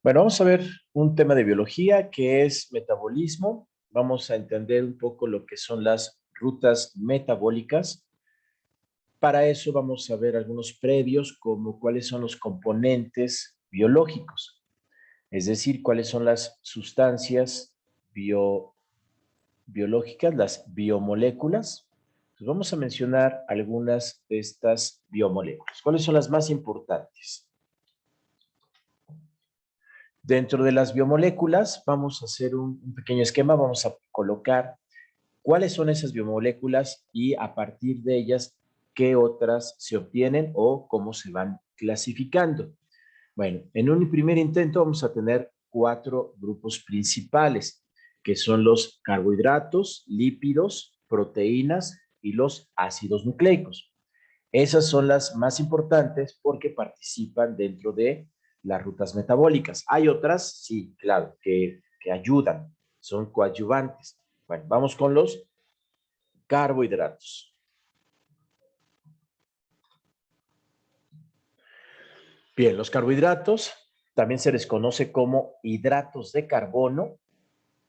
Bueno, vamos a ver un tema de biología que es metabolismo. Vamos a entender un poco lo que son las rutas metabólicas. Para eso vamos a ver algunos previos como cuáles son los componentes biológicos, es decir, cuáles son las sustancias biológicas, las biomoléculas. Entonces vamos a mencionar algunas de estas biomoléculas. ¿Cuáles son las más importantes? Dentro de las biomoléculas vamos a hacer un pequeño esquema, vamos a colocar cuáles son esas biomoléculas y a partir de ellas qué otras se obtienen o cómo se van clasificando. Bueno, en un primer intento vamos a tener 4 grupos principales, que son los carbohidratos, lípidos, proteínas y los ácidos nucleicos. Esas son las más importantes porque participan dentro de las rutas metabólicas. Hay otras, sí, claro, que ayudan, son coadyuvantes. Bueno, vamos con los carbohidratos. Bien, los carbohidratos también se les conoce como hidratos de carbono,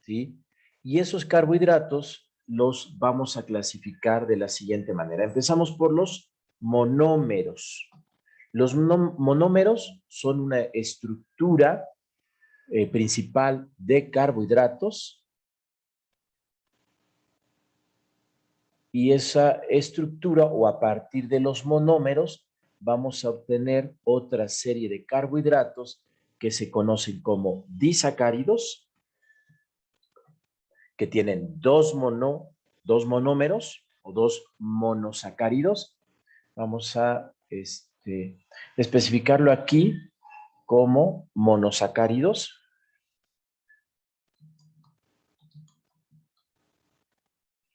¿sí? Y esos carbohidratos los vamos a clasificar de la siguiente manera. Empezamos por los monómeros. Los monómeros son una estructura principal de carbohidratos y esa estructura o a partir de los monómeros vamos a obtener otra serie de carbohidratos que se conocen como disacáridos, que tienen dos monómeros o dos monosacáridos. Vamos a especificarlo aquí como monosacáridos.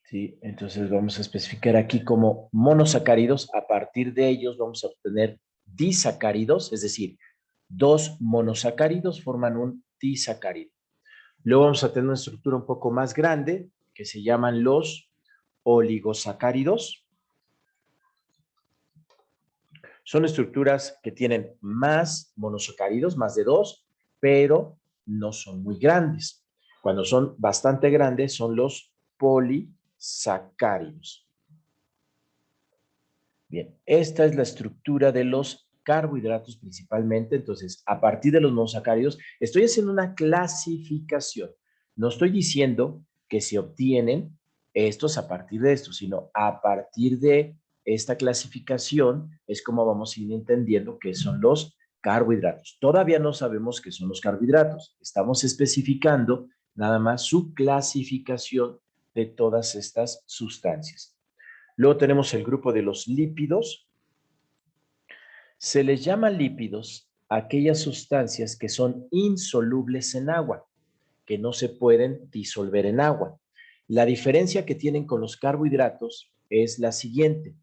¿Sí? Entonces vamos a especificar aquí como monosacáridos. A partir de ellos vamos a obtener disacáridos, es decir, dos monosacáridos forman un disacárido. Luego vamos a tener una estructura un poco más grande que se llaman los oligosacáridos. Son estructuras que tienen más monosacáridos, más de dos, pero no son muy grandes. Cuando son bastante grandes son los polisacáridos. Bien, esta es la estructura de los carbohidratos principalmente. Entonces, a partir de los monosacáridos, estoy haciendo una clasificación. No estoy diciendo que se obtienen estos a partir de estos, sino a partir de esta clasificación es como vamos a ir entendiendo qué son los carbohidratos. Todavía no sabemos qué son los carbohidratos. Estamos especificando nada más su clasificación de todas estas sustancias. Luego tenemos el grupo de los lípidos. Se les llama lípidos a aquellas sustancias que son insolubles en agua, que no se pueden disolver en agua. La diferencia que tienen con los carbohidratos es la siguiente.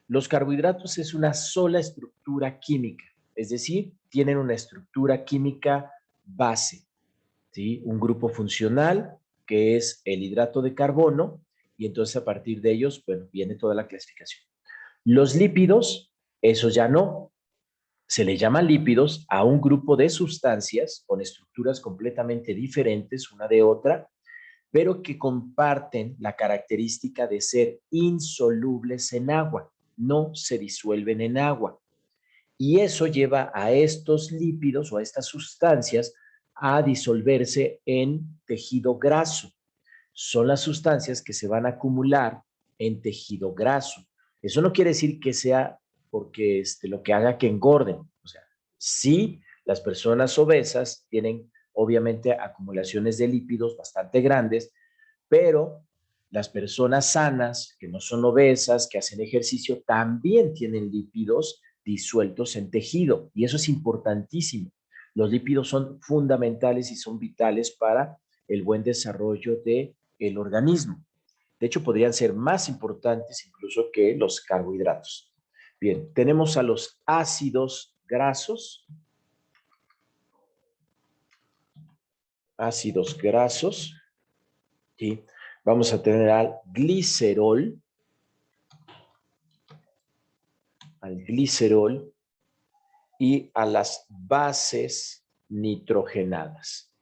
Los carbohidratos es una sola estructura química, es decir, tienen una estructura química base, ¿sí? Un grupo funcional que es el hidrato de carbono y entonces a partir de ellos, bueno, viene toda la clasificación. Los lípidos, eso ya no. Se le llama lípidos a un grupo de sustancias con estructuras completamente diferentes una de otra, pero que comparten la característica de ser insolubles en agua, no se disuelven en agua. Y eso lleva a estos lípidos o a estas sustancias a disolverse en tejido graso. Son las sustancias que se van a acumular en tejido graso. Eso no quiere decir que sea porque lo que haga que engorden. O sea, sí, las personas obesas tienen obviamente acumulaciones de lípidos bastante grandes, pero las personas sanas, que no son obesas, que hacen ejercicio, también tienen lípidos disueltos en tejido. Y eso es importantísimo. Los lípidos son fundamentales y son vitales para el buen desarrollo del organismo. De hecho, podrían ser más importantes incluso que los carbohidratos. Bien, tenemos a los ácidos grasos. Ácidos grasos. ¿Sí? Vamos a tener al glicerol y a las bases nitrogenadas.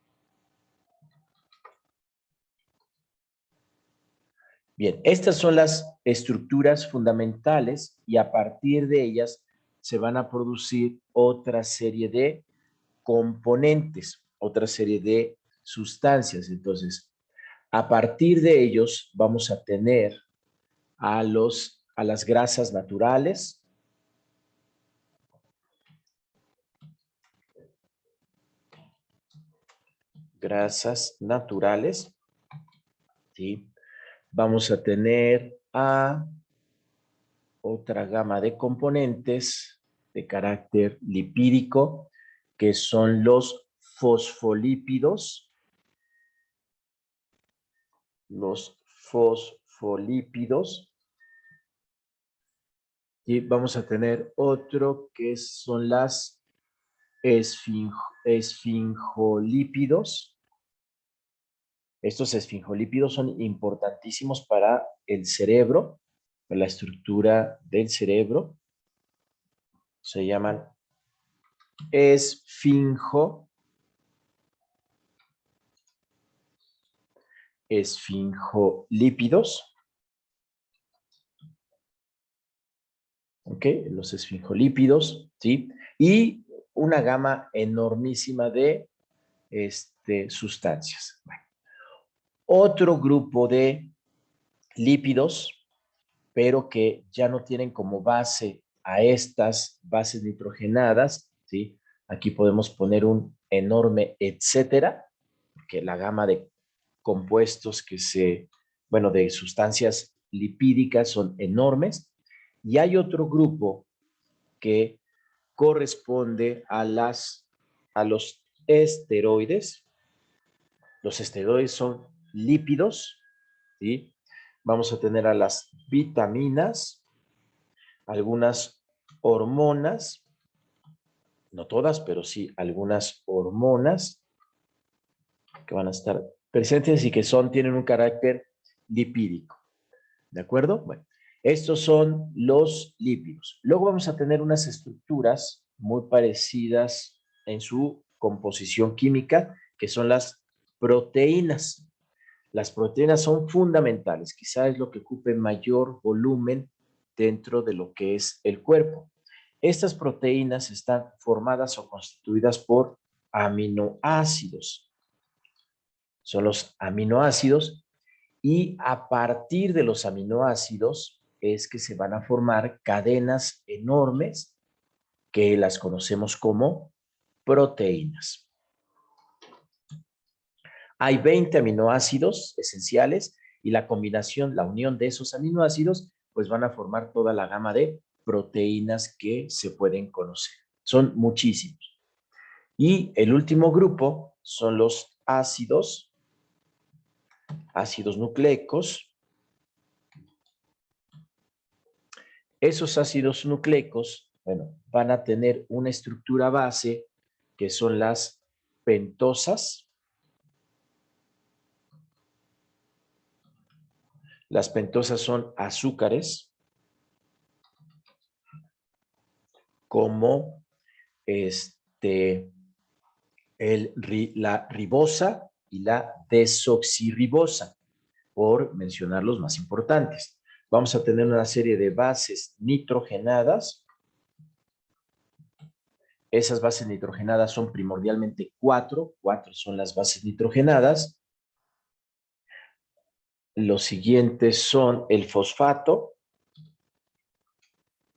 Bien, estas son las estructuras fundamentales y a partir de ellas se van a producir otra serie de componentes, otra serie de sustancias. Entonces, a partir de ellos vamos a tener a las grasas naturales, ¿sí? Vamos a tener a otra gama de componentes de carácter lipídico, que son los fosfolípidos. Los fosfolípidos. Y vamos a tener otro que son las esfingolípidos. Estos esfingolípidos son importantísimos para el cerebro, para la estructura del cerebro. Se llaman esfingolípidos. ¿Ok? Los esfingolípidos, ¿sí? Y una gama enormísima de sustancias. Bueno. Otro grupo de lípidos, pero que ya no tienen como base a estas bases nitrogenadas, ¿sí? Aquí podemos poner un enorme etcétera, porque la gama de compuestos de sustancias lipídicas son enormes. Y hay otro grupo que corresponde a los esteroides. Los esteroides son lípidos, ¿sí? Vamos a tener a las vitaminas, algunas hormonas, no todas, pero sí algunas hormonas que van a estar presentes y que tienen un carácter lipídico. ¿De acuerdo? Bueno, estos son los lípidos. Luego vamos a tener unas estructuras muy parecidas en su composición química, que son las proteínas. Las proteínas son fundamentales, quizá es lo que ocupe mayor volumen dentro de lo que es el cuerpo. Estas proteínas están formadas o constituidas por aminoácidos. Son los aminoácidos y a partir de los aminoácidos es que se van a formar cadenas enormes que las conocemos como proteínas. Hay 20 aminoácidos esenciales y la combinación, la unión de esos aminoácidos, pues van a formar toda la gama de proteínas que se pueden conocer. Son muchísimos. Y el último grupo son los ácidos nucleicos. Esos ácidos nucleicos, bueno, van a tener una estructura base que son las pentosas. Las pentosas son azúcares como la ribosa y la desoxirribosa, por mencionar los más importantes. Vamos a tener una serie de bases nitrogenadas. Esas bases nitrogenadas son primordialmente cuatro son las bases nitrogenadas. Los siguientes son el fosfato,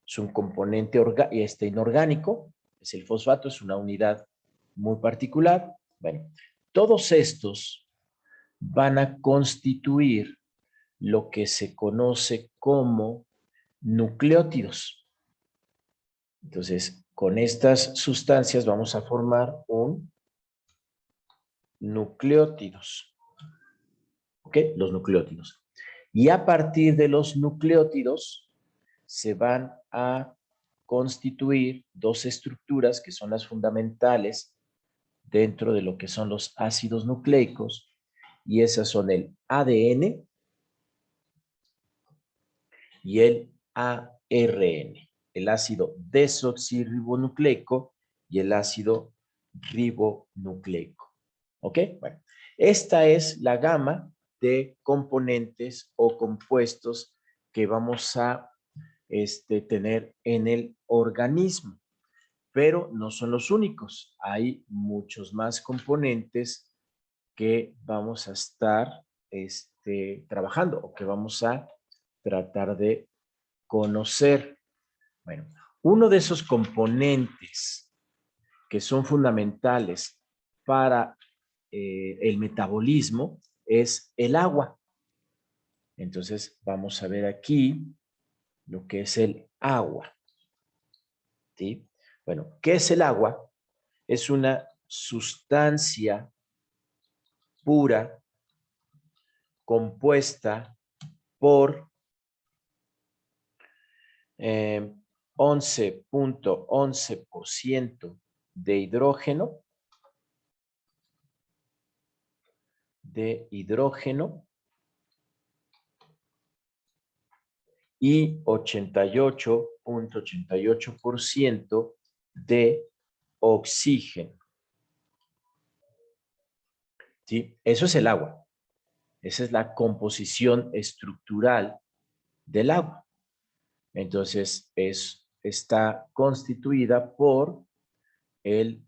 es un componente inorgánico, el fosfato es una unidad muy particular. Bueno, todos estos van a constituir lo que se conoce como nucleótidos. Entonces, con estas sustancias vamos a formar un nucleótidos. ¿Ok? Los nucleótidos. Y a partir de los nucleótidos se van a constituir dos estructuras que son las fundamentales dentro de lo que son los ácidos nucleicos, y esas son el ADN y el ARN, el ácido desoxirribonucleico y el ácido ribonucleico. ¿Ok? Bueno, esta es la gama de componentes o compuestos que vamos a tener en el organismo, pero no son los únicos. Hay muchos más componentes que vamos a estar trabajando o que vamos a tratar de conocer. Bueno, uno de esos componentes que son fundamentales para el metabolismo es el agua. Entonces, vamos a ver aquí lo que es el agua. ¿Sí? Bueno, ¿qué es el agua? Es una sustancia pura compuesta por 11.11% de hidrógeno y 88.88% de oxígeno. ¿Sí? Eso es el agua. Esa es la composición estructural del agua. Entonces, está constituida por el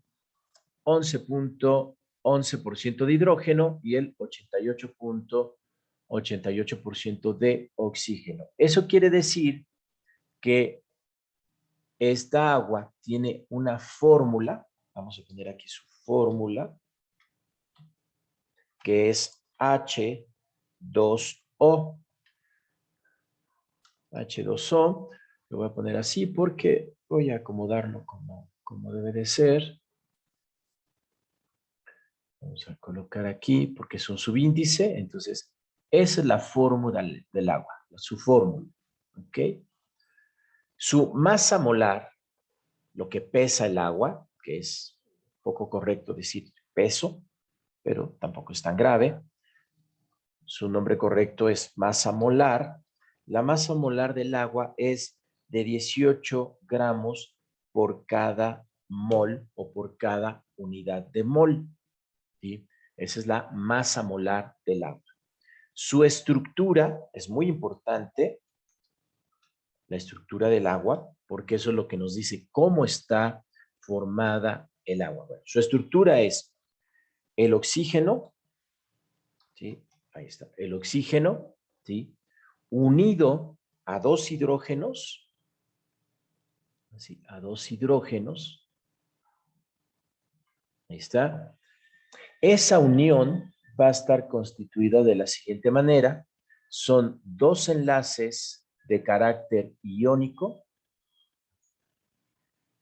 11.11% de hidrógeno y el 88.88% de oxígeno. Eso quiere decir que esta agua tiene una fórmula, vamos a poner aquí su fórmula, que es H2O. H2O, lo voy a poner así porque voy a acomodarlo como debe de ser. Vamos a colocar aquí porque es un subíndice, entonces esa es la fórmula del agua, su fórmula, ¿ok? Su masa molar, lo que pesa el agua, que es poco correcto decir peso, pero tampoco es tan grave. Su nombre correcto es masa molar. La masa molar del agua es de 18 gramos por cada mol o por cada unidad de mol. ¿Sí? Esa es la masa molar del agua. Su estructura es muy importante, la estructura del agua, porque eso es lo que nos dice cómo está formada el agua. Bueno, su estructura es el oxígeno, ¿sí? Ahí está, el oxígeno, ¿sí? Unido a dos hidrógenos, así, a dos hidrógenos, ahí está. Esa unión va a estar constituida de la siguiente manera. Son dos enlaces de carácter iónico.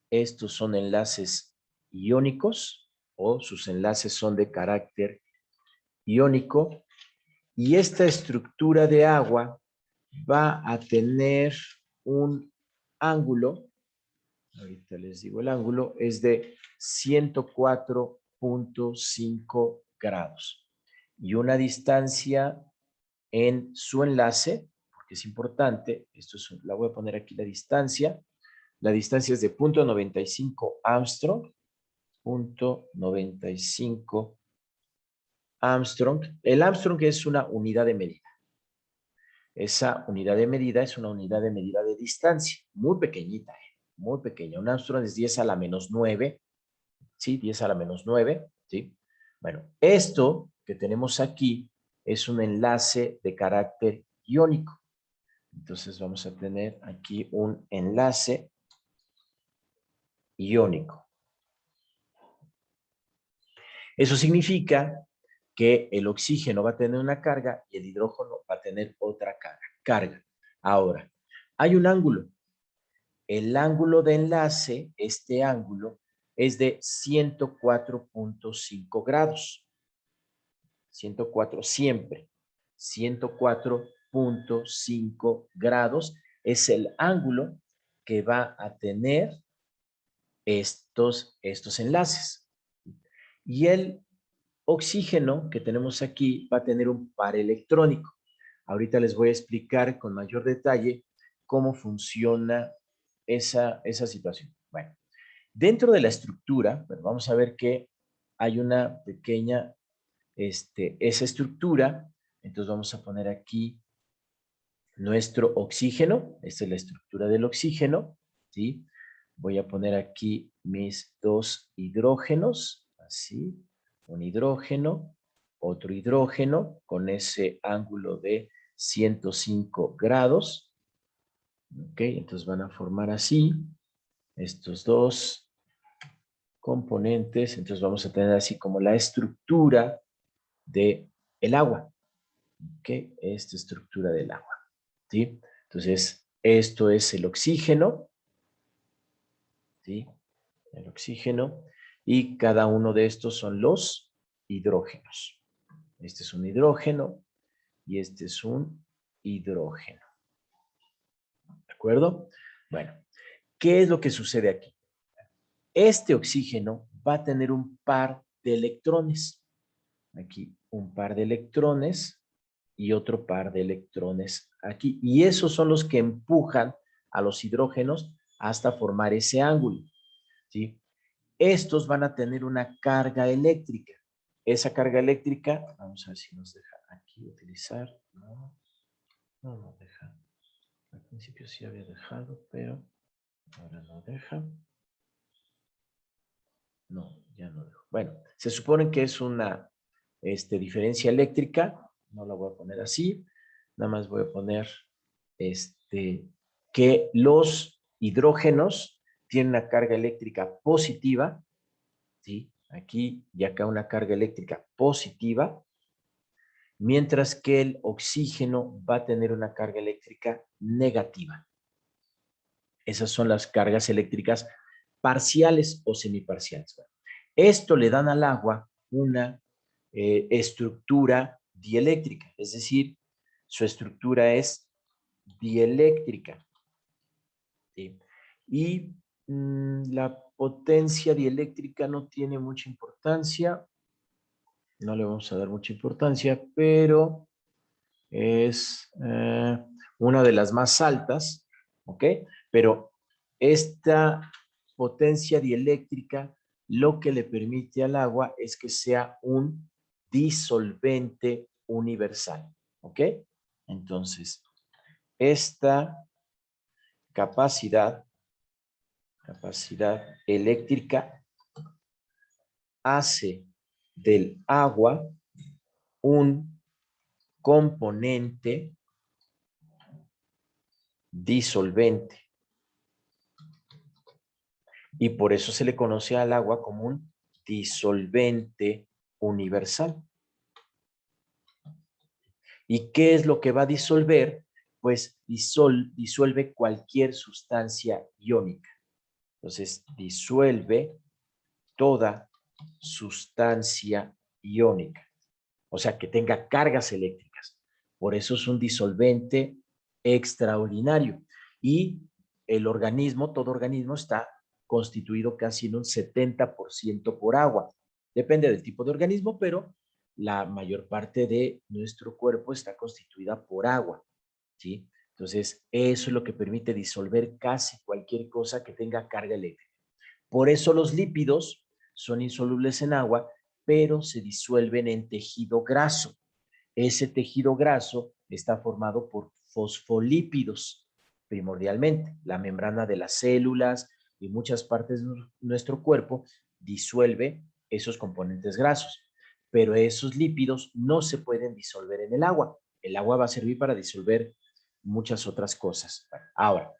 Estos son enlaces iónicos o sus enlaces son de carácter iónico. Y esta estructura de agua va a tener un ángulo, ahorita les digo el ángulo, es de 104.5 grados y una distancia en su enlace, porque es importante, la voy a poner aquí la distancia es de 0.95 Armstrong, 0.95 Armstrong. El Armstrong es una unidad de medida. Esa unidad de medida es una unidad de medida de distancia, muy pequeñita, muy pequeña. Un Armstrong es 10 a la menos 9, ¿sí? 10 a la menos 9, ¿sí? Bueno, esto que tenemos aquí es un enlace de carácter iónico. Entonces vamos a tener aquí un enlace iónico. Eso significa que el oxígeno va a tener una carga y el hidrógeno va a tener otra carga. Ahora, hay un ángulo. El ángulo de enlace, este ángulo, es de 104.5 grados. 104 siempre. 104.5 grados es el ángulo que va a tener estos enlaces. Y el oxígeno que tenemos aquí va a tener un par electrónico. Ahorita les voy a explicar con mayor detalle cómo funciona esa situación. Bueno, Dentro de la estructura, bueno, vamos a ver que hay una pequeña, esa estructura. Entonces vamos a poner aquí nuestro oxígeno. Esta es la estructura del oxígeno, ¿sí? Voy a poner aquí mis dos hidrógenos, así, un hidrógeno, otro hidrógeno, con ese ángulo de 105 grados. Ok, entonces van a formar así estos dos componentes. Entonces vamos a tener así como la estructura del agua. Ok, esta estructura del agua. ¿Sí? Entonces, esto es el oxígeno, ¿sí? El oxígeno, y cada uno de estos son los hidrógenos. Este es un hidrógeno y este es un hidrógeno. ¿De acuerdo? Bueno, ¿qué es lo que sucede aquí? Este oxígeno va a tener un par de electrones. Aquí un par de electrones y otro par de electrones aquí. Y esos son los que empujan a los hidrógenos hasta formar ese ángulo, ¿sí? Estos van a tener una carga eléctrica. Esa carga eléctrica, vamos a ver si nos deja aquí utilizar. No, no deja. Al principio sí había dejado, pero ahora no deja. No, ya no dejo. Bueno, se supone que es una diferencia eléctrica. No la voy a poner así. Nada más voy a poner que los hidrógenos tienen una carga eléctrica positiva, ¿sí? Aquí y acá una carga eléctrica positiva, mientras que el oxígeno va a tener una carga eléctrica negativa. Esas son las cargas eléctricas parciales o semiparciales. Esto le dan al agua una estructura dieléctrica, es decir, su estructura es dieléctrica, ¿sí? Y la potencia dieléctrica no tiene mucha importancia, no le vamos a dar mucha importancia, pero es una de las más altas, ¿ok? Pero esta potencia dieléctrica lo que le permite al agua es que sea un disolvente universal, ¿ok? Entonces, esta capacidad eléctrica hace del agua un componente disolvente. Y por eso se le conoce al agua como un disolvente universal. ¿Y qué es lo que va a disolver? Pues disuelve cualquier sustancia iónica. Entonces, disuelve toda sustancia iónica. O sea, que tenga cargas eléctricas. Por eso es un disolvente extraordinario. Y el organismo, todo organismo está constituido casi en un 70% por agua. Depende del tipo de organismo, pero la mayor parte de nuestro cuerpo está constituida por agua, ¿sí? Entonces, eso es lo que permite disolver casi cualquier cosa que tenga carga eléctrica. Por eso los lípidos son insolubles en agua, pero se disuelven en tejido graso. Ese tejido graso está formado por fosfolípidos, primordialmente. La membrana de las células y muchas partes de nuestro cuerpo disuelve esos componentes grasos. Pero esos lípidos no se pueden disolver en el agua. El agua va a servir para disolver muchas otras cosas. Ahora,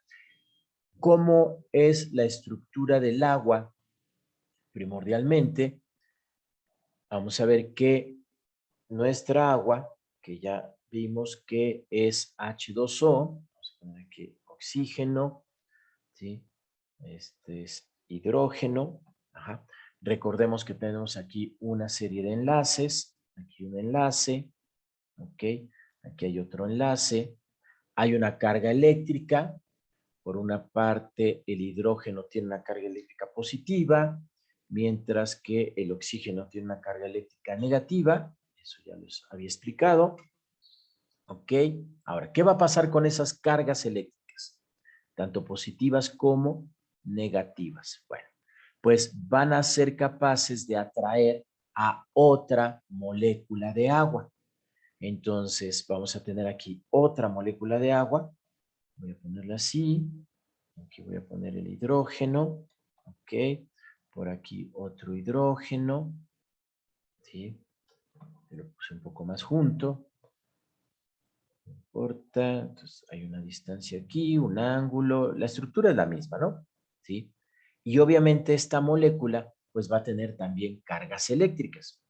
¿cómo es la estructura del agua? Primordialmente, vamos a ver que nuestra agua, que ya vimos que es H2O, vamos a poner aquí oxígeno, ¿sí? Este es hidrógeno, ajá. Recordemos que tenemos aquí una serie de enlaces, aquí un enlace, ¿ok? Aquí hay otro enlace, hay una carga eléctrica, por una parte el hidrógeno tiene una carga eléctrica positiva, mientras que el oxígeno tiene una carga eléctrica negativa, eso ya les había explicado. ¿Ok? Ahora, ¿qué va a pasar con esas cargas eléctricas? Tanto positivas como negativas. Bueno, pues van a ser capaces de atraer a otra molécula de agua. Entonces, vamos a tener aquí otra molécula de agua. Voy a ponerla así. Aquí voy a poner el hidrógeno. Ok. Por aquí otro hidrógeno. ¿Sí? Lo puse un poco más junto. No importa. Entonces, hay una distancia aquí, un ángulo. La estructura es la misma, ¿no? ¿Sí? Y obviamente esta molécula, pues va a tener también cargas eléctricas.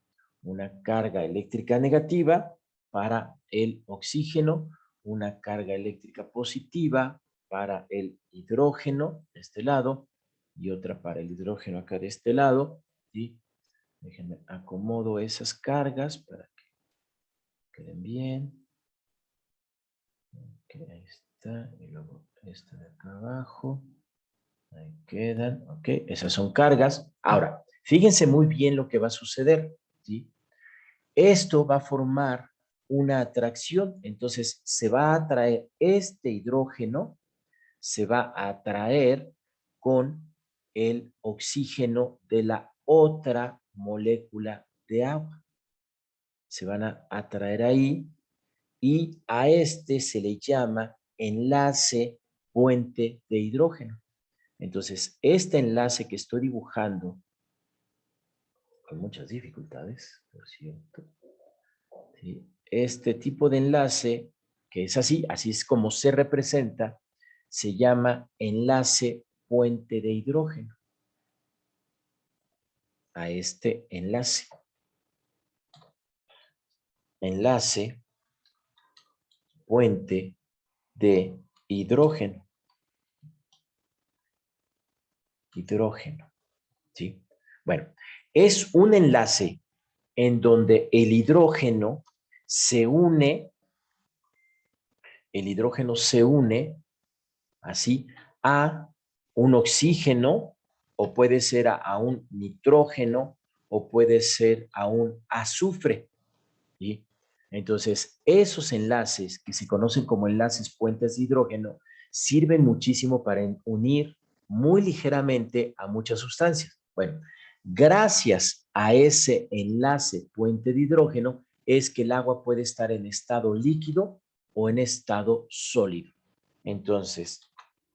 Una carga eléctrica negativa para el oxígeno, una carga eléctrica positiva para el hidrógeno de este lado y otra para el hidrógeno acá de este lado. ¿Sí? Déjenme acomodo esas cargas para que queden bien. Okay, ahí está. Y luego esta de acá abajo. Ahí quedan. Ok, esas son cargas. Ahora, fíjense muy bien lo que va a suceder. ¿Sí? Esto va a formar una atracción. Entonces, se va a atraer este hidrógeno, se va a atraer con el oxígeno de la otra molécula de agua. Se van a atraer ahí y a este se le llama enlace puente de hidrógeno. Entonces, este enlace que estoy dibujando, con muchas dificultades, por cierto, ¿sí? Este tipo de enlace, que es así, así es como se representa, se llama enlace puente de hidrógeno. A este enlace. Enlace puente de hidrógeno. Hidrógeno. ¿Sí? Bueno, es un enlace en donde el hidrógeno se une así a un oxígeno o puede ser a un nitrógeno o puede ser a un azufre. ¿Sí? Entonces, esos enlaces que se conocen como enlaces puentes de hidrógeno sirven muchísimo para unir muy ligeramente a muchas sustancias. Bueno, gracias a ese enlace puente de hidrógeno es que el agua puede estar en estado líquido o en estado sólido. Entonces,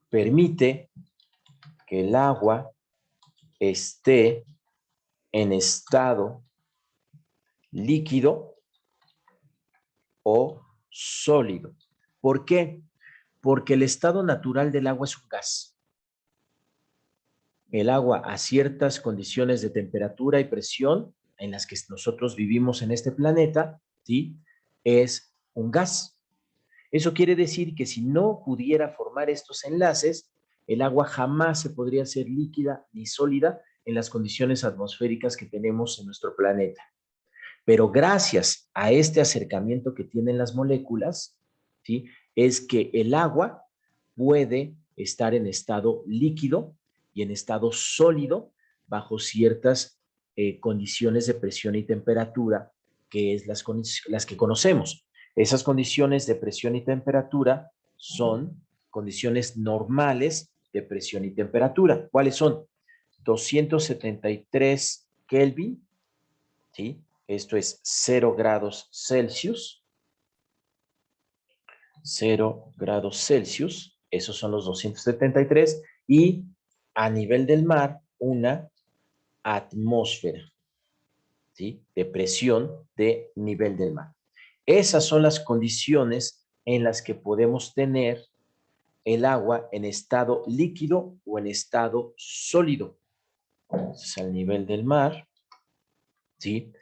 permite que el agua esté en estado líquido o sólido. ¿Por qué? Porque el estado natural del agua es un gas. El agua a ciertas condiciones de temperatura y presión en las que nosotros vivimos en este planeta, ¿sí? Es un gas. Eso quiere decir que si no pudiera formar estos enlaces, el agua jamás se podría hacer líquida ni sólida en las condiciones atmosféricas que tenemos en nuestro planeta. Pero gracias a este acercamiento que tienen las moléculas, ¿sí? Es que el agua puede estar en estado líquido y en estado sólido bajo ciertas condiciones de presión y temperatura, que es las que conocemos. Esas condiciones de presión y temperatura son condiciones normales de presión y temperatura. ¿Cuáles son? 273 Kelvin, ¿sí? Esto es 0 grados Celsius. 0 grados Celsius, esos son los 273, y a nivel del mar, una atmósfera, ¿sí? De presión de nivel del mar. Esas son las condiciones en las que podemos tener el agua en estado líquido o en estado sólido. Entonces, al nivel del mar, ¿sí?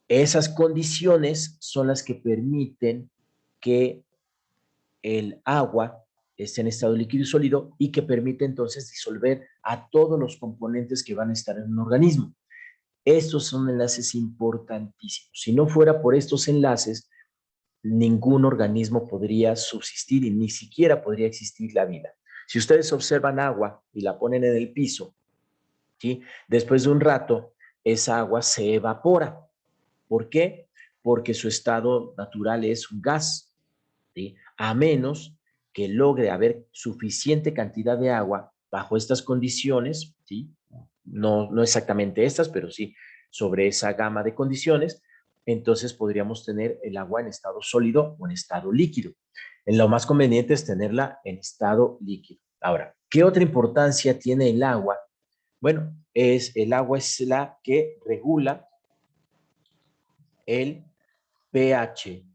Esas condiciones son las que permiten que el agua esté en estado líquido y sólido y que permite entonces disolver a todos los componentes que van a estar en un organismo. Estos son enlaces importantísimos. Si no fuera por estos enlaces, ningún organismo podría subsistir y ni siquiera podría existir la vida. Si ustedes observan agua y la ponen en el piso, ¿sí? Después de un rato, esa agua se evapora. ¿Por qué? Porque su estado natural es un gas, ¿sí? A menos que logre haber suficiente cantidad de agua bajo estas condiciones, ¿sí? No exactamente estas, pero sí sobre esa gama de condiciones, entonces podríamos tener el agua en estado sólido o en estado líquido. En lo más conveniente es tenerla en estado líquido. Ahora, ¿qué otra importancia tiene el agua? Bueno, el agua es la que regula el pH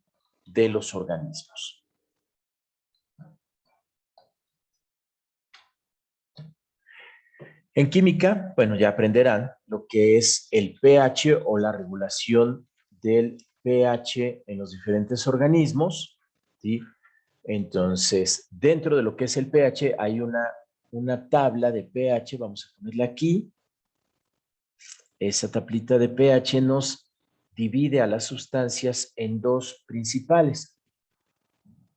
de los organismos. En química, bueno, ya aprenderán lo que es el pH o la regulación del pH en los diferentes organismos, ¿sí? Entonces, dentro de lo que es el pH hay una tabla de pH, vamos a ponerla aquí. Esa tablita de pH nos divide a las sustancias en dos principales.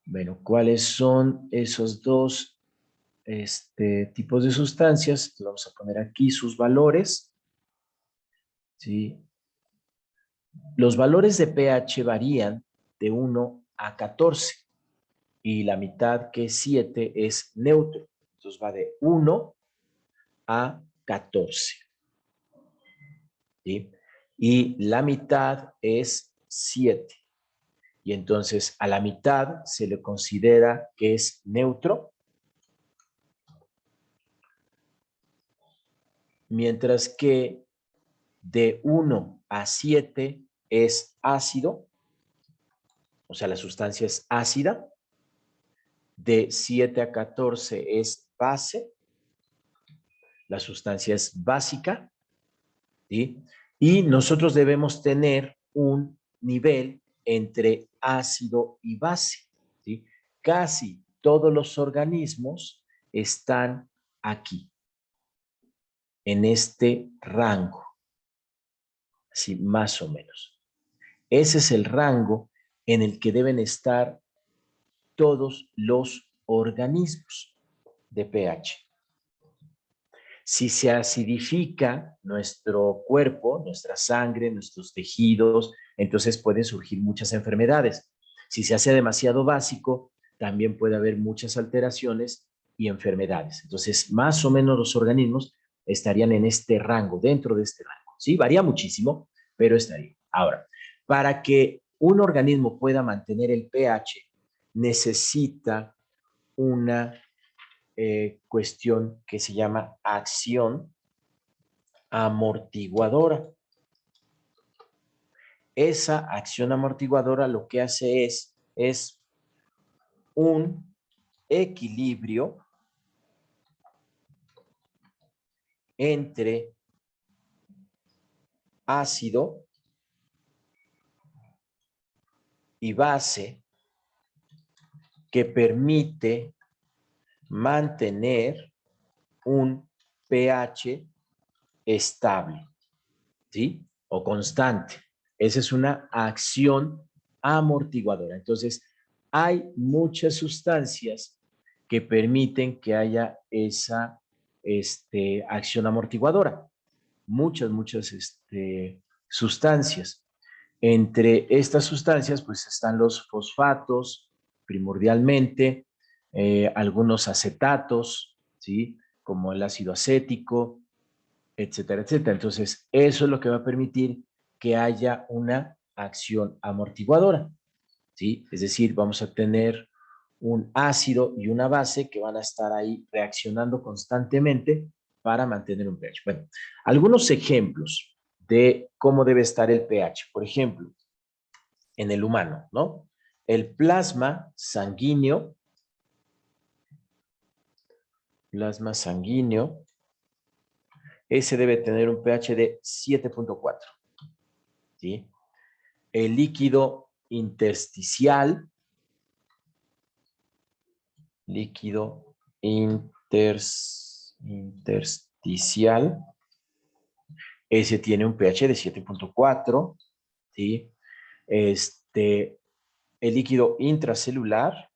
Bueno, ¿cuáles son esos dos tipos de sustancias? Vamos a poner aquí sus valores. ¿Sí? Los valores de pH varían de 1 a 14 y la mitad, que es 7, es neutro. Entonces va de 1 a 14. ¿Sí? Y la mitad es 7. Y entonces a la mitad se le considera que es neutro, mientras que de 1 a 7 es ácido, o sea, la sustancia es ácida. De 7 a 14 es base, la sustancia es básica, ¿sí? Y nosotros debemos tener un nivel entre ácido y base, ¿sí? Casi todos los organismos están aquí, en este rango, así más o menos. Ese es el rango en el que deben estar todos los organismos de pH. Si se acidifica nuestro cuerpo, nuestra sangre, nuestros tejidos, entonces pueden surgir muchas enfermedades. Si se hace demasiado básico, también puede haber muchas alteraciones y enfermedades. Entonces, más o menos los organismos estarían en este rango, dentro de este rango. Sí, varía muchísimo, pero estaría. Ahora, para que un organismo pueda mantener el pH, necesita una cuestión que se llama acción amortiguadora. Esa acción amortiguadora lo que hace es un equilibrio entre ácido y base que permite mantener un pH estable, ¿sí? O constante. Esa es una acción amortiguadora. Entonces, hay muchas sustancias que permiten que haya esa acción amortiguadora. Muchas sustancias. Entre estas sustancias, pues están los fosfatos, primordialmente, algunos acetatos, ¿sí? Como el ácido acético, etcétera, etcétera. Entonces, eso es lo que va a permitir que haya una acción amortiguadora, ¿sí? Es decir, vamos a tener un ácido y una base que van a estar ahí reaccionando constantemente para mantener un pH. Bueno, algunos ejemplos de cómo debe estar el pH. Por ejemplo, en el humano, ¿no? El plasma sanguíneo, ese debe tener un pH de 7.4, ¿sí? El líquido intersticial, líquido intersticial, ese tiene un pH de 7.4, ¿sí? El líquido intracelular,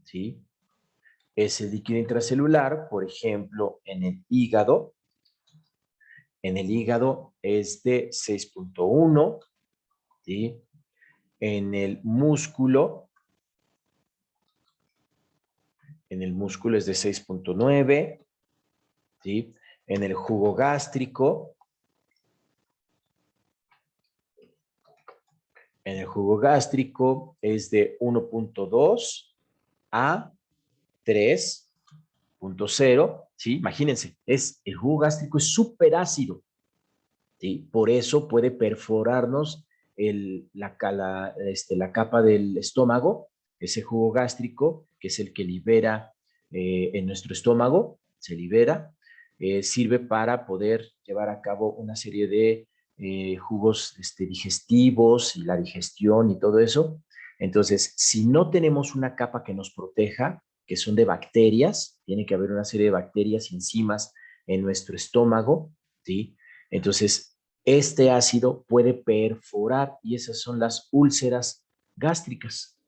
¿sí? Ese líquido intracelular, por ejemplo, en el hígado es de 6.1, ¿sí? En el músculo En el músculo es de 6.9, ¿sí? En el jugo gástrico, es de 1.2 a 3.0, ¿sí? Imagínense, el jugo gástrico es súper ácido, ¿sí? Por eso puede perforarnos la capa del estómago, ese jugo gástrico, que es el que libera en nuestro estómago, se libera, sirve para poder llevar a cabo una serie de jugos digestivos y la digestión y todo eso. Entonces, si no tenemos una capa que nos proteja, que son de bacterias, tiene que haber una serie de bacterias y enzimas en nuestro estómago, ¿sí? Entonces, este ácido puede perforar y esas son las úlceras gástricas,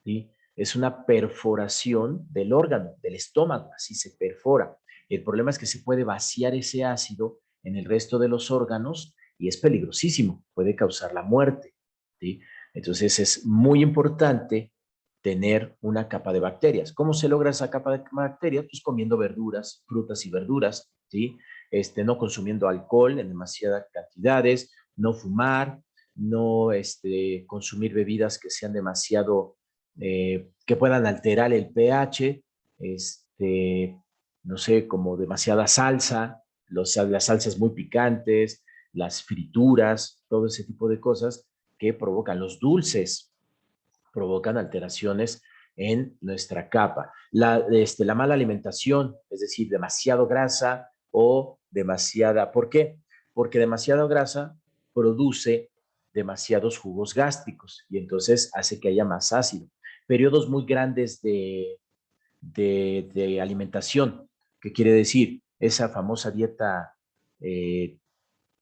¿sí? Es una perforación del órgano, del estómago, así se perfora. El problema es que se puede vaciar ese ácido en el resto de los órganos y es peligrosísimo, puede causar la muerte, ¿sí? Entonces es muy importante tener una capa de bacterias. ¿Cómo se logra esa capa de bacterias? Pues comiendo verduras, frutas y verduras, ¿sí? No consumiendo alcohol en demasiadas cantidades, no fumar, no consumir bebidas que sean demasiado, que puedan alterar el pH, no sé, como demasiada salsa, las salsas muy picantes, las frituras, todo ese tipo de cosas que provocan los dulces, provocan alteraciones en nuestra capa. La mala alimentación, es decir, demasiado grasa o demasiada, ¿por qué? Porque demasiada grasa produce demasiados jugos gástricos y entonces hace que haya más ácido. Periodos muy grandes de alimentación, ¿qué quiere decir? Esa famosa dieta,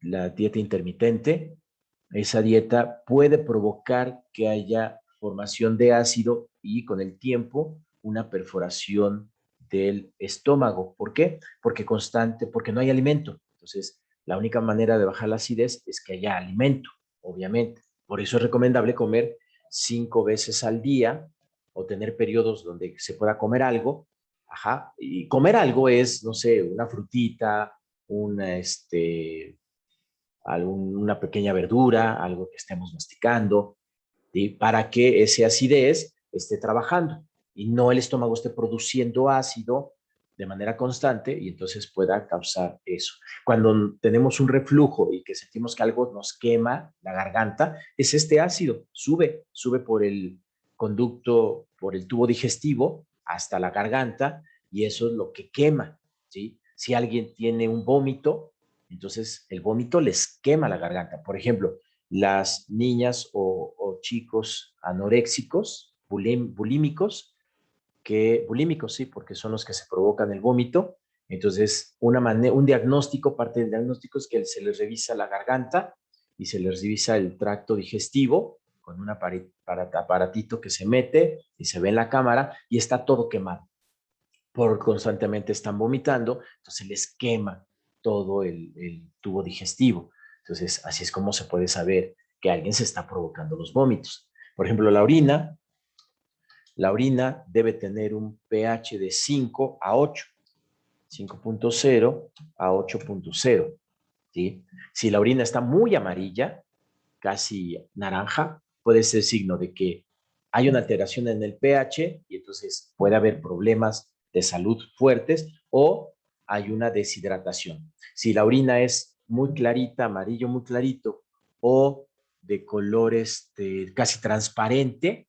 la dieta intermitente, esa dieta puede provocar que haya formación de ácido y con el tiempo una perforación del estómago. ¿Por qué? Porque no hay alimento. Entonces, la única manera de bajar la acidez es que haya alimento, obviamente. Por eso es recomendable comer 5 veces al día o tener periodos donde se pueda comer algo. Ajá. Y comer algo es, no sé, una frutita, una, una pequeña verdura, algo que estemos masticando, ¿sí? Para que ese acidez esté trabajando y no el estómago esté produciendo ácido de manera constante y entonces pueda causar eso. Cuando tenemos un reflujo y que sentimos que algo nos quema la garganta, es este ácido, sube por el conducto, por el tubo digestivo hasta la garganta y eso es lo que quema, ¿sí? Si alguien tiene un vómito, entonces el vómito les quema la garganta. Por ejemplo, las niñas o chicos anoréxicos, bulímicos, bulímicos sí, porque son los que se provocan el vómito. Entonces, un diagnóstico, parte del diagnóstico es que se les revisa la garganta y se les revisa el tracto digestivo con un aparatito que se mete y se ve en la cámara y está todo quemado. Por constantemente están vomitando, entonces les quema todo el tubo digestivo. Entonces, así es como se puede saber que alguien se está provocando los vómitos. Por ejemplo, la orina debe tener un pH de 5 a 8, 5.0 a 8.0. ¿Sí? Si la orina está muy amarilla, casi naranja, puede ser signo de que hay una alteración en el pH y entonces puede haber problemas de salud fuertes o hay una deshidratación. Si la orina es muy clarita, amarillo muy clarito o de color casi transparente,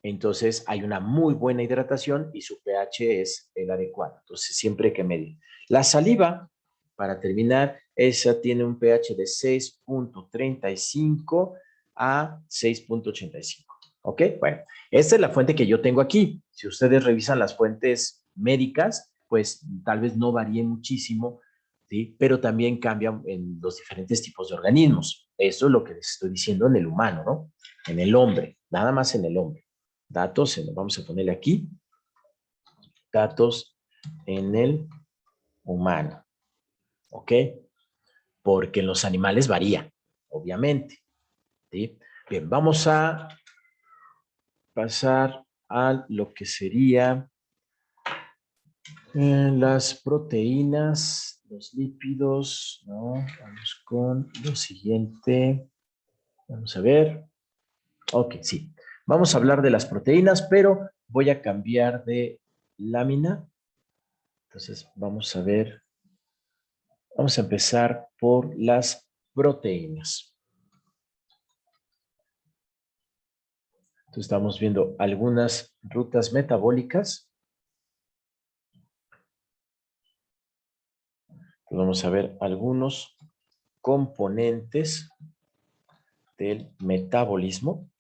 entonces hay una muy buena hidratación y su pH es el adecuado. Entonces siempre hay que medir. La saliva, para terminar, esa tiene un pH de 6.35 a 6.85. ¿Ok? Bueno, esta es la fuente que yo tengo aquí. Si ustedes revisan las fuentes médicas, pues tal vez no varíen muchísimo, ¿sí? Pero también cambian en los diferentes tipos de organismos. Eso es lo que les estoy diciendo en el humano, ¿no? En el hombre, nada más en el hombre. Datos, vamos a ponerle aquí, datos en el humano, ¿ok? Porque en los animales varía, obviamente, ¿sí? Bien, vamos a pasar a lo que sería Las proteínas, los lípidos, ¿no? Vamos con lo siguiente. Vamos a ver. Ok, sí. Vamos a hablar de las proteínas, pero voy a cambiar de lámina. Entonces, vamos a ver. Vamos a empezar por las proteínas. Entonces, estamos viendo algunas rutas metabólicas. Entonces, vamos a ver algunos componentes del metabolismo.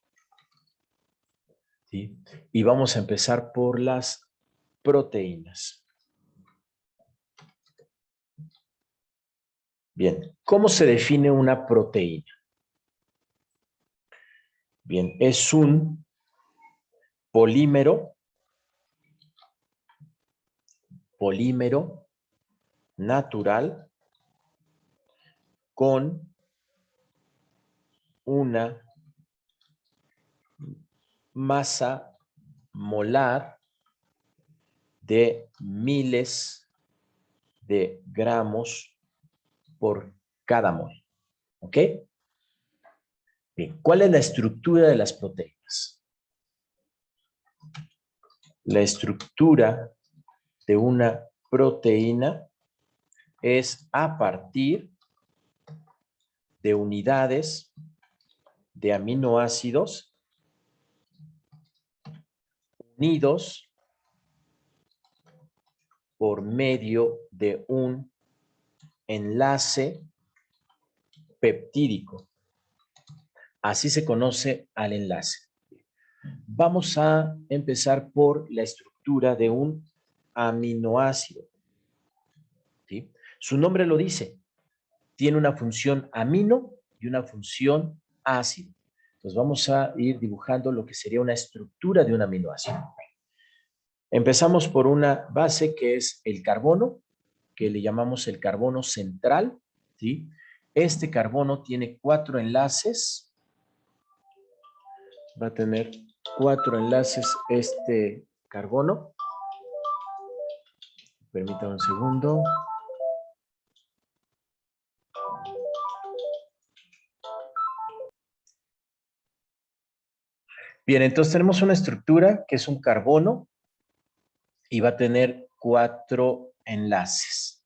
¿Sí? Y vamos a empezar por las proteínas. Bien, ¿cómo se define una proteína? Bien, es un polímero natural con una masa molar de miles de gramos por cada mol. ¿Ok? Bien, ¿cuál es la estructura de las proteínas? La estructura de una proteína es a partir de unidades de aminoácidos unidos por medio de un enlace peptídico. Así se conoce al enlace. Vamos a empezar por la estructura de un aminoácido. ¿Sí? Su nombre lo dice. Tiene una función amino y una función ácido. Entonces vamos a ir dibujando lo que sería una estructura de un aminoácido. Empezamos por una base que es el carbono, que le llamamos el carbono central, ¿sí? Este carbono tiene 4 enlaces. Va a tener 4 enlaces este carbono. Permítanme un segundo. Bien, entonces tenemos una estructura que es un carbono y va a tener 4 enlaces.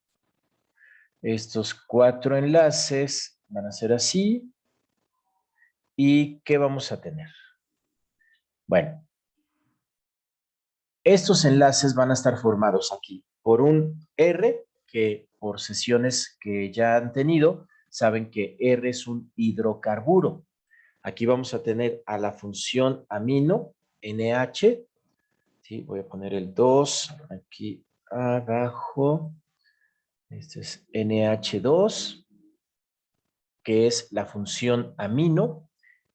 Estos 4 enlaces van a ser así. ¿Y qué vamos a tener? Bueno, estos enlaces van a estar formados aquí por un R, que por sesiones que ya han tenido, saben que R es un hidrocarburo. Aquí vamos a tener a la función amino, NH. ¿Sí? Voy a poner el 2 aquí abajo. Este es NH2, que es la función amino,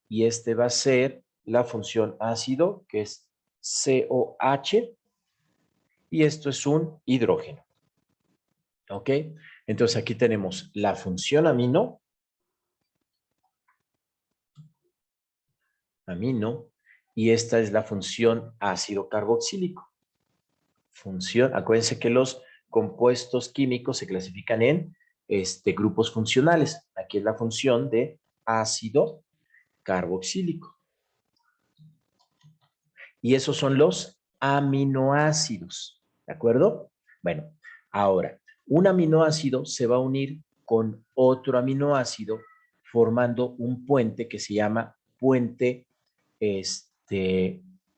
y este va a ser la función ácido, que es COH, y esto es un hidrógeno. ¿Ok? Entonces aquí tenemos la función amino, y esta es la función ácido carboxílico. Acuérdense que los compuestos químicos se clasifican en grupos funcionales. Aquí es la función de ácido carboxílico. Y esos son los aminoácidos. ¿De acuerdo? Bueno, ahora, un aminoácido se va a unir con otro aminoácido formando un puente que se llama puente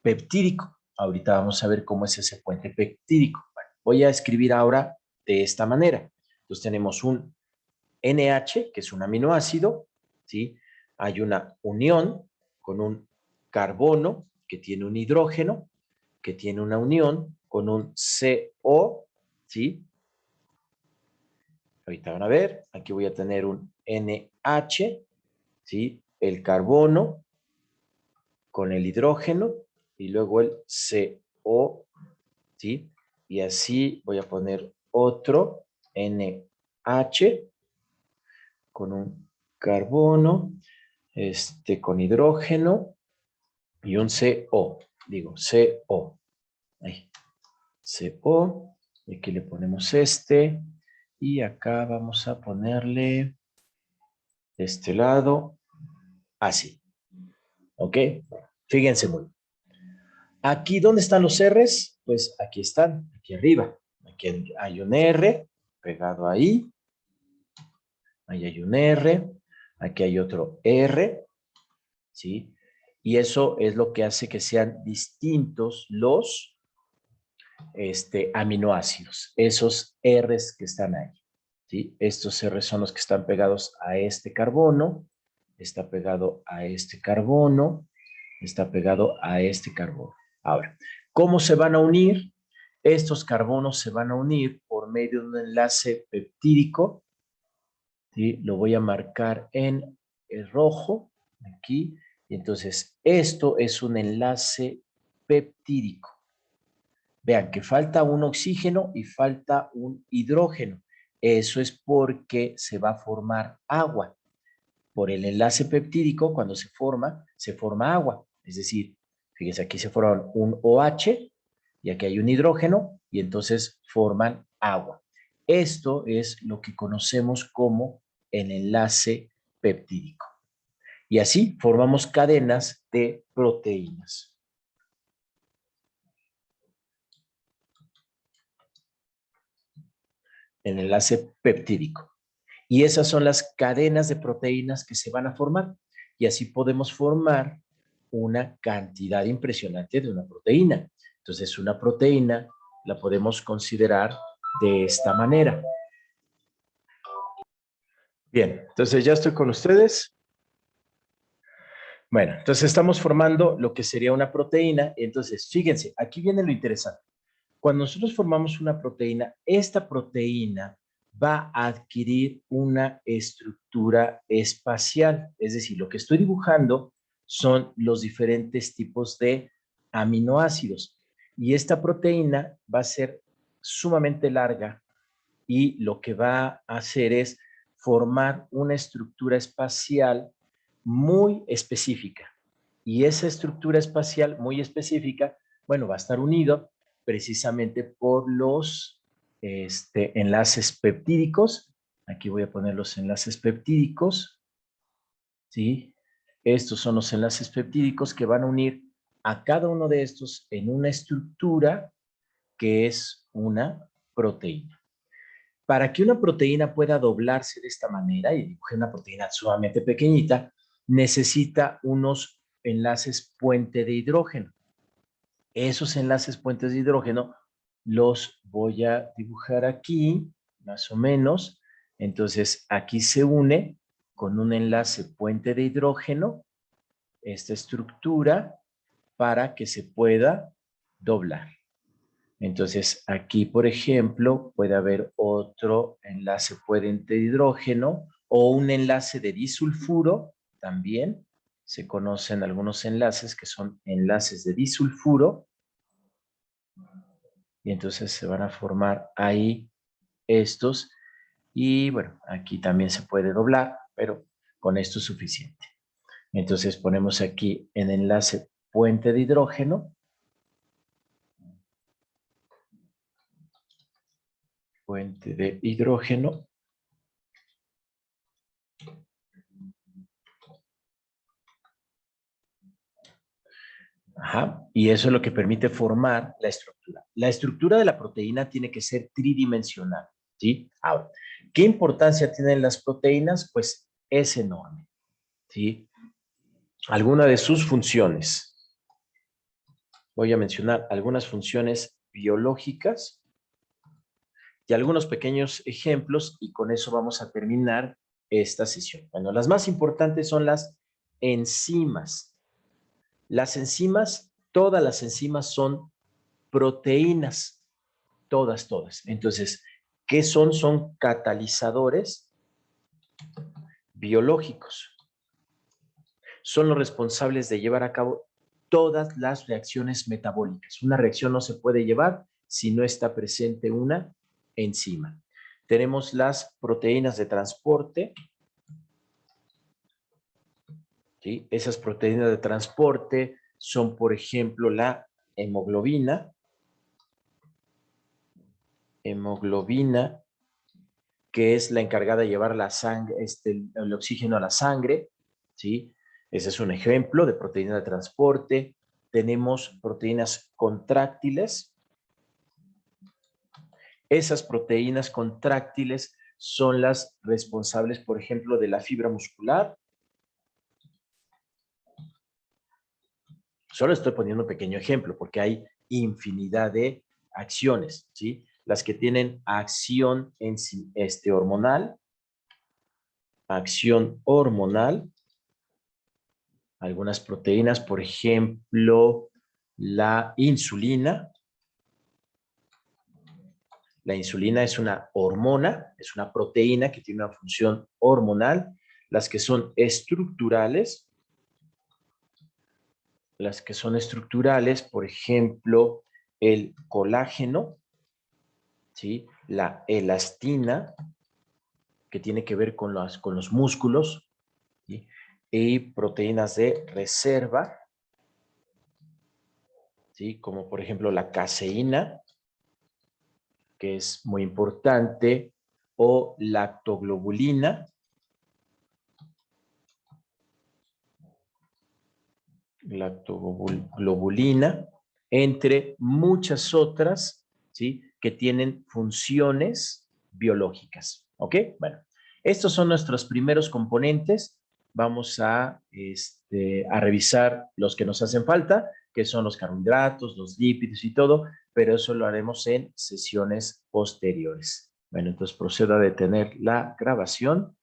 peptídico. Ahorita vamos a ver cómo es ese puente peptídico. Bueno, voy a escribir ahora de esta manera. Entonces tenemos un NH, que es un aminoácido, ¿sí? Hay una unión con un carbono que tiene un hidrógeno, que tiene una unión con un CO, ¿sí? Ahorita van a ver, aquí voy a tener un NH, ¿sí? El carbono con el hidrógeno y luego el CO, ¿sí? Y así voy a poner otro NH con un carbono, con hidrógeno y un CO, digo CO, ahí, CO, Aquí le ponemos este. Y acá vamos a ponerle de este lado, así. ¿Ok? Fíjense muy bien. Aquí, ¿dónde están los R's? Pues aquí están, aquí arriba. Aquí hay un R pegado ahí. Ahí hay un R. Aquí hay otro R. ¿Sí? Y eso es lo que hace que sean distintos los aminoácidos, esos R's que están ahí. ¿Sí? Estos R's son los que están pegados a este carbono, está pegado a este carbono, está pegado a este carbono. Ahora, ¿cómo se van a unir? Estos carbonos se van a unir por medio de un enlace peptídico. ¿Sí? Lo voy a marcar en el rojo, aquí. Y entonces, esto es un enlace peptídico. Vean que falta un oxígeno y falta un hidrógeno. Eso es porque se va a formar agua. Por el enlace peptídico, cuando se forma agua. Es decir, fíjense, aquí se forma un OH y aquí hay un hidrógeno y entonces forman agua. Esto es lo que conocemos como el enlace peptídico. Y así formamos cadenas de proteínas. El enlace peptídico. Y esas son las cadenas de proteínas que se van a formar. Y así podemos formar una cantidad impresionante de una proteína. Entonces, una proteína la podemos considerar de esta manera. Bien, entonces ya estoy con ustedes. Bueno, entonces estamos formando lo que sería una proteína. Entonces, fíjense, aquí viene lo interesante. Cuando nosotros formamos una proteína, esta proteína va a adquirir una estructura espacial. Es decir, lo que estoy dibujando son los diferentes tipos de aminoácidos. Y esta proteína va a ser sumamente larga y lo que va a hacer es formar una estructura espacial muy específica. Y esa estructura espacial muy específica, bueno, va a estar unido precisamente por los enlaces peptídicos. Aquí voy a poner los enlaces peptídicos, ¿sí? Estos son los enlaces peptídicos que van a unir a cada uno de estos en una estructura que es una proteína. Para que una proteína pueda doblarse de esta manera y dibuje una proteína sumamente pequeñita, necesita unos enlaces puente de hidrógeno. Esos enlaces puentes de hidrógeno los voy a dibujar aquí, más o menos. Entonces, aquí se une con un enlace puente de hidrógeno esta estructura para que se pueda doblar. Entonces, aquí, por ejemplo, puede haber otro enlace puente de hidrógeno o un enlace de disulfuro también. Se conocen algunos enlaces que son enlaces de disulfuro. Y entonces se van a formar ahí estos. Y bueno, aquí también se puede doblar, pero con esto es suficiente. Entonces ponemos aquí en enlace puente de hidrógeno. Puente de hidrógeno. Ajá, y eso es lo que permite formar la estructura. La estructura de la proteína tiene que ser tridimensional, ¿sí? Ahora, ¿qué importancia tienen las proteínas? Pues es enorme, ¿sí? Alguna de sus funciones. Voy a mencionar algunas funciones biológicas y algunos pequeños ejemplos y con eso vamos a terminar esta sesión. Bueno, las más importantes son las enzimas. Las enzimas, todas las enzimas son proteínas, todas. Entonces, ¿qué son? Son catalizadores biológicos. Son los responsables de llevar a cabo todas las reacciones metabólicas. Una reacción no se puede llevar si no está presente una enzima. Tenemos las proteínas de transporte, ¿sí? Esas proteínas de transporte son, por ejemplo, la hemoglobina, hemoglobina, que es la encargada de llevar la sangre, el oxígeno a la sangre, ¿sí? Ese es un ejemplo de proteína de transporte. Tenemos proteínas contráctiles. Esas proteínas contráctiles son las responsables, por ejemplo, de la fibra muscular. Solo estoy poniendo un pequeño ejemplo porque hay infinidad de acciones, ¿sí? Las que tienen acción hormonal, algunas proteínas, por ejemplo, la insulina. La insulina es una hormona, es una proteína que tiene una función hormonal. Las que son estructurales, por ejemplo, el colágeno, ¿sí? La elastina, que tiene que ver con los músculos, ¿sí? Y proteínas de reserva, ¿sí? Como por ejemplo la caseína, que es muy importante, o lactoglobulina, entre muchas otras, ¿sí? Que tienen funciones biológicas, ¿ok? Bueno, estos son nuestros primeros componentes. Vamos a revisar los que nos hacen falta, que son los carbohidratos, los lípidos y todo, pero eso lo haremos en sesiones posteriores. Bueno, entonces procedo a detener la grabación.